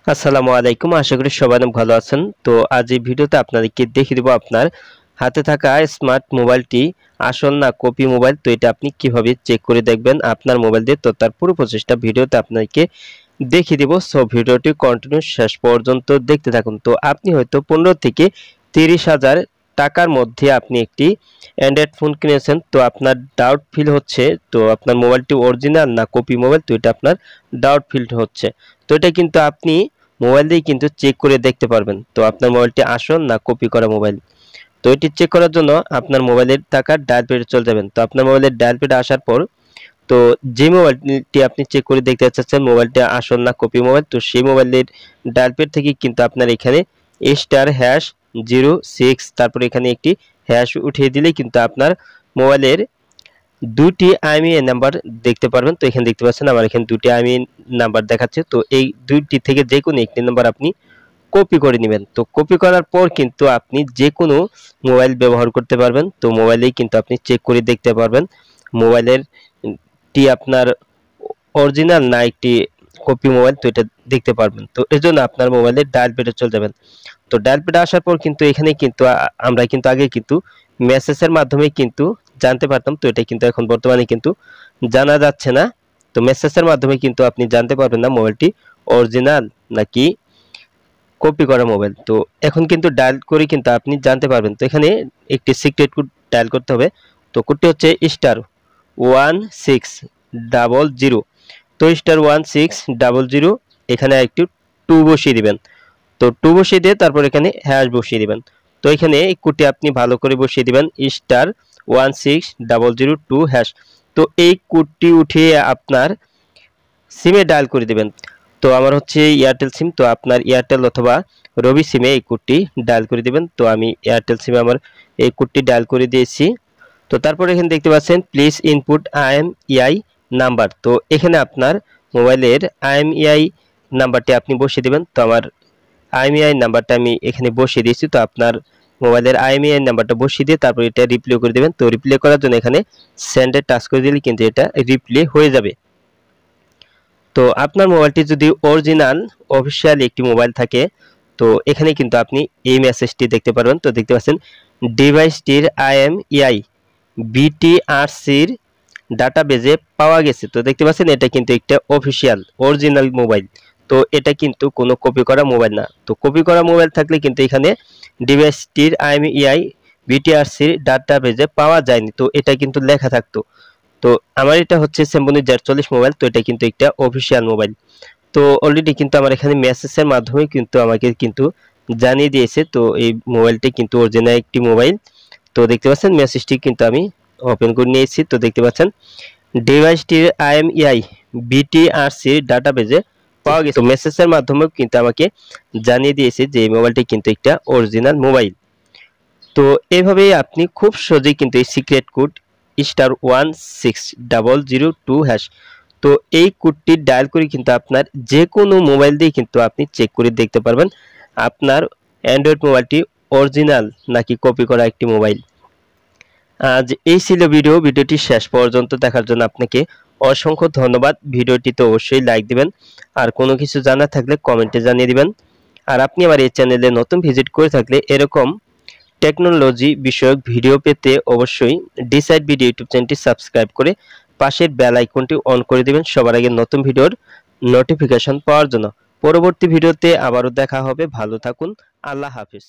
আসসালামু আলাইকুম, আশা করি সবাই অনেক ভালো আছেন। তো আজ এই ভিডিওতে আপনাদেরকে দেখিয়ে দেব আপনার হাতে থাকা স্মার্ট মোবাইলটি আসল না কপি মোবাইল। তো এটা আপনি কিভাবে চেক করে দেখবেন আপনার মোবাইল দিয়ে। তো তার পুরো প্রসেসটা ভিডিওতে আপনাদেরকে দেখিয়ে দেব। সো ভিডিওটি কন্টিনিউ শেষ পর্যন্ত দেখতে থাকুন। তো আপনি হয়তো 15 থেকে 30,000 টাকার মধ্যে আপনি একটি অ্যান্ড্রয়েড ফোন কিনেছেন। তো আপনার ডাউট ফিল হচ্ছে তো আপনার মোবাইলটি অরিজিনাল না কপি মোবাইল। তো এটা আপনার ডাউট ফিল হচ্ছে। তো এটা কিন্তু আপনি মোবাইল দিয়ে কিন্তু চেক করে দেখতে পারবেন তো আপনার মোবাইলটি আসল না কপি করা মোবাইল। তো এটি চেক করার জন্য আপনার মোবাইলের থাকা ডায়াল প্যাডে চলে যাবেন। তো আপনার মোবাইলের ডায়াল প্যাডে আসার পর তো যে মোবাইলটি আপনি চেক করে দেখতে চাচ্ছেন মোবাইলটা আসল না কপি মোবাইল, তো সেই মোবাইলের ডায়াল প্যাড থেকে কিন্তু আপনার এখানে *#06 তারপরে এখানে একটি হ্যাশ উঠিয়ে দিলে কিন্তু আপনার মোবাইলের দুটি আইএমইআই নাম্বার দেখতে পারবেন। তো এখানে দেখতে পাচ্ছেন আমার এখানে দুটি আইএমইআই নাম্বার দেখাচ্ছে। তো এই দুইটি থেকে যে কোনো একটি নাম্বার আপনি কপি করে নেবেন। তো কপি করার পর কিন্তু আপনি যে কোনো মোবাইল ব্যবহার করতে পারবেন। তো মোবাইলেই কিন্তু আপনি চেক করে দেখতে পারবেন মোবাইলের টি আপনার অরিজিনাল না একটি কপি মোবাইল। তো এটা দেখতে পারবেন। তো এর জন্য আপনার মোবাইলের ডায়াল প্যাডে চলে যাবেন। তো ডায়াল প্যাডে আসার পর কিন্তু এখানে কিন্তু আমরা কিন্তু আগে কিন্তু মেসেজের মাধ্যমে কিন্তু জানতে পারতাম। তো এটা কিন্তু এখন বর্তমানে কিন্তু জানা যাচ্ছে না। তো মেসেজের মাধ্যমে কিন্তু আপনি জানতে পারবেন না মোবাইলটি অরিজিনাল নাকি কপি করা মোবাইল। তো এখন কিন্তু ডায়াল করে কিন্তু আপনি জানতে পারবেন। তো এখানে একটি সিক্রেট কোড ডায়াল করতে হবে। তো কোডটি হচ্ছে *1600। তো *1600 এখানে একটু 2 বসিয়ে দিবেন। তো 2 বসিয়ে দিয়ে তারপর এখানে হ্যাশ বসিয়ে দিবেন। তো এখানে এই কোডটি আপনি ভালো করে বসিয়ে দিবেন *16002#। তো এই কোডটি উঠিয়ে আপনার সিমে ডায়াল করে দিবেন। তো আমার হচ্ছে এয়ারটেল সিম। তো আপনার এয়ারটেল অথবা রবি সিমে এই কোডটি ডায়াল করে দিবেন। তো আমি এয়ারটেল সিমে আমার এই কোডটি ডায়াল করে দিয়েছি। তো তারপর এখানে দেখতে পাচ্ছেন প্লিজ ইনপুট আইএমইআই নাম্বার। তো এখানে আপনার মোবাইলের আইএমইআই নাম্বারটি আপনি বসিয়ে দিবেন। তো আমার আইএমইআই নাম্বারটা আমি এখানে বসিয়ে দিয়েছি। তো আপনার মোবাইলের আইএমইআই নাম্বারটা বসিয়ে দিয়ে তারপর এটা রিপ্লে করে দেবেন। তো রিপ্লে করার জন্য এখানে সেন্ডে টাচ করে দিলে কিন্তু এটা রিপ্লে হয়ে যাবে। তো আপনার মোবাইলটি যদি অরিজিনাল অফিসিয়াল একটি মোবাইল থাকে তো এখানে কিন্তু আপনি এই মেসেজটি দেখতে পারবেন। তো দেখতে পাচ্ছেন ডিভাইসটির আইএমইআই বিটিআরসির ডাটাবেজে পাওয়া গেছে। তো দেখতে পাচ্ছেন এটা কিন্তু একটা অফিসিয়াল অরিজিনাল মোবাইল। তো এটা কিন্তু কোনো কপি করা মোবাইল না। তো কপি করা মোবাইল থাকলে কিন্তু এখানে ডিভাইসটির আইএমইআই বিটিআরসির ডাটাবেজে পাওয়া যায়নি। তো এটা কিন্তু লেখা থাকতো। তো আমার এটা হচ্ছে স্যামসং Z40 মোবাইল। তো এটা কিন্তু একটা অফিসিয়াল মোবাইল। তো অলরেডি কিন্তু আমার এখানে মেসেজের মাধ্যমে কিন্তু আমাকে কিন্তু জানিয়ে দিয়েছে। তো এই মোবাইলটি কিন্তু অরিজিনাল একটি মোবাইল। তো দেখতে পাচ্ছেন মেসেজটি কিন্তু আমি ওপেন করে নিয়েছি। তো দেখতে পাচ্ছেন ডিভাইসটির আইএমইআই বিটিআরসি ডাটাবেজে পাওয়া গেছে। তো মেসেজের মাধ্যমেও কিন্তু আমাকে জানিয়ে দিয়েছে যে এই মোবাইলটি কিন্তু একটা অরিজিনাল মোবাইল। তো এভাবেই আপনি খুব সহজেই কিন্তু এই সিক্রেট কোড *16002#। তো এই কোডটি ডায়াল করে কিন্তু আপনার যে কোনো মোবাইল দিয়ে কিন্তু আপনি চেক করে দেখতে পারবেন আপনার অ্যান্ড্রয়েড মোবাইলটি অরিজিনাল নাকি কপি করা একটি মোবাইল। আজ এই ছিল ভিডিওটি শেষ পর্যন্ত দেখার জন্য আপনাকে অসংখ্য ধন্যবাদ। ভিডিওটিতে অবশ্যই লাইক দিবেন আর কোনো কিছু জানার থাকলে কমেন্টে জানিয়ে দিবেন। আর আপনি আমার এই চ্যানেলে নতুন ভিজিট করে থাকলে এরকম টেকনোলজি বিষয়ক ভিডিও পেতে অবশ্যই ডিসাইড ভিডিও ইউটিউব চ্যানেলটি সাবস্ক্রাইব করে পাশের বেল আইকনটি অন করে দিবেন সবার আগে নতুন ভিডিওর নোটিফিকেশন পাওয়ার জন্য। পরবর্তী ভিডিওতে আবারও দেখা হবে। ভালো থাকুন। আল্লাহ হাফিজ।